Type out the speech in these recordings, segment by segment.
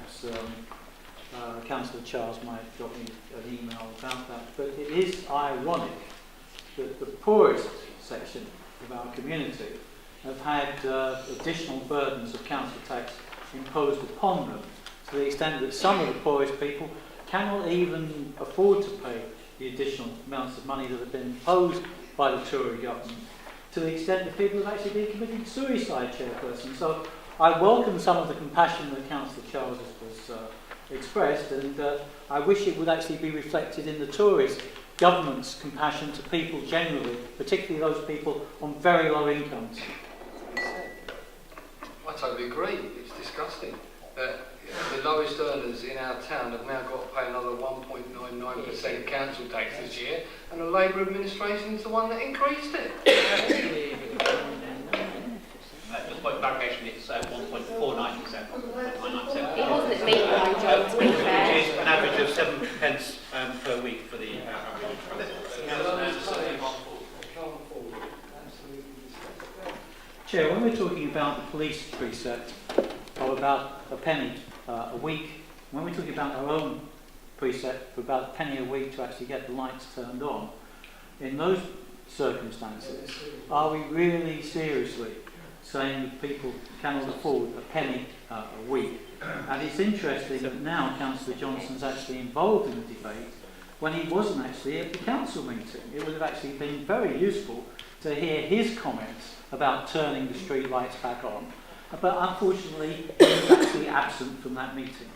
perhaps Councillor Charles might drop me an email about that. But it is ironic that the poorest section of our community have had additional burdens of council tax imposed upon them, to the extent that some of the poorest people cannot even afford to pay the additional amounts of money that have been imposed by the Tory government, to the extent that people have actually been committing suicide, Chairperson. So I welcome some of the compassion that Councillor Charles has expressed, and I wish it would actually be reflected in the Tories government's compassion to people generally, particularly those people on very low incomes. I totally agree. It's disgusting that the lowest earners in our town have now got to pay another 1.99% council tax this year, and the Labour administration is the one that increased it. Just by clarification, it's 1.49%. It wasn't me, John, to be fair. Which is an average of 7 pence per week for the average. Chair, when we're talking about the police precept of about a penny a week, when we're talking about our own precept for about a penny a week to actually get the lights turned on, in those circumstances, are we really seriously saying that people cannot afford a penny a week? And it's interesting that now Councillor Johnson's actually involved in the debate when he wasn't actually at the council meeting. It would have actually been very useful to hear his comments about turning the street lights back on. But unfortunately, he was actually absent from that meeting.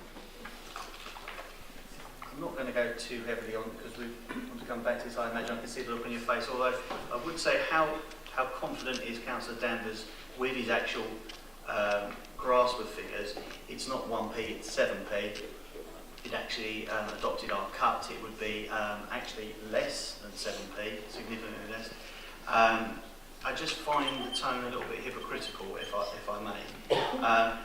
I'm not going to go too heavily on because we want to come back to this. I imagine I can see the look on your face. Although I would say, how confident is Councillor Danvers with his actual grasp of figures? It's not 1p, it's 7p. It actually adopted our cut. It would be actually less than 7p, significantly less. I just find the tone a little bit hypocritical, if I may.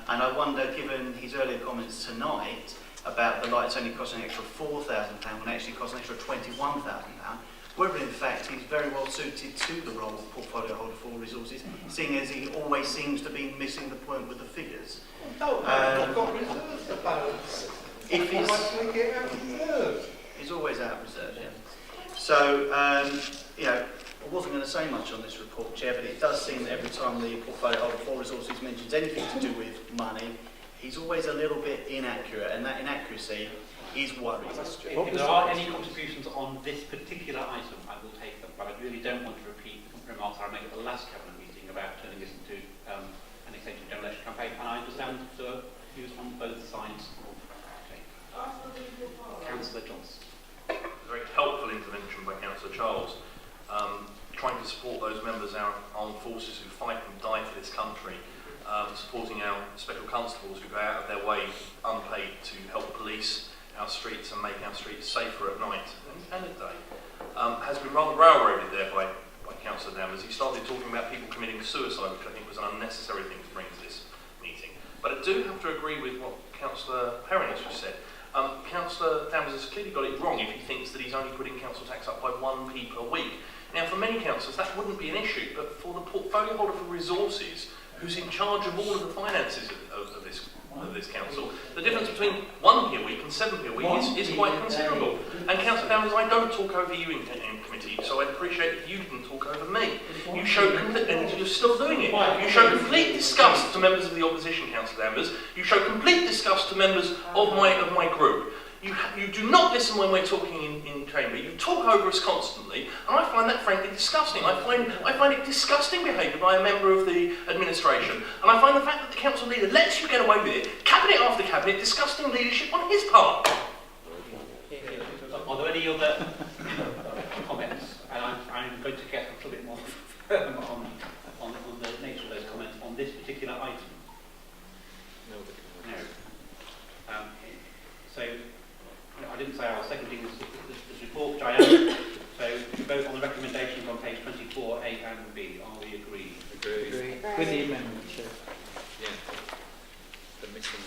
And I wonder, given his earlier comments tonight about the lights only costing an extra £4,000 when it actually costs an extra £21,000, whether in fact he's very well suited to the role of portfolio holder for resources, seeing as he always seems to be missing the point with the figures. I've got reserves to balance. If he's always out of reserve, yeah. So, you know, I wasn't going to say much on this report, Chair, but it does seem that every time the portfolio holder for resources mentions anything to do with money, he's always a little bit inaccurate, and that inaccuracy is worrying. If there are any contributions on this particular item, I will take them, but I really don't want to repeat the remarks I made at the last Cabinet meeting about turning this into an extension general election campaign, and I understand the views on both sides. Okay. Councillor Johnson. A very helpful intervention by Councillor Charles, trying to support those members of our armed forces who fight and die for this country, supporting our special constables who go out of their way unpaid to help police our streets and make our streets safer at night and at day, has been rather railroaded there by Councillor Danvers. He started talking about people committing suicide, which I think was an unnecessary thing to bring to this meeting. But I do have to agree with what Councillor Perrin has just said. Councillor Danvers has clearly got it wrong if he thinks that he's only putting council tax up by 1p per week. Now, for many councillors, that wouldn't be an issue, but for the portfolio holder for resources, who's in charge of all of the finances of this council, the difference between 1p a week and 7p a week is quite considerable. And Councillor Danvers, I don't talk over you in committee, so I'd appreciate if you didn't talk over me. You showed complete, and you're still doing it. You show complete disgust to members of the opposition, Councillor Danvers. You show complete disgust to members of my group. You do not listen when we're talking in chamber. You talk over us constantly, and I find that frankly disgusting. I find it disgusting behaviour by a member of the administration, and I find the fact that the council leader lets you get away with it, cabinet after cabinet, disgusting leadership on his part. Are there any other comments? And I'm going to get a little bit more firm on the nature of those comments on this particular item. No. So I didn't say I was seconding this report, which I am. So we vote on the recommendations on page 24, A and B. Are we agreed? Agreed. With the amendment, Chair. Yeah. The missing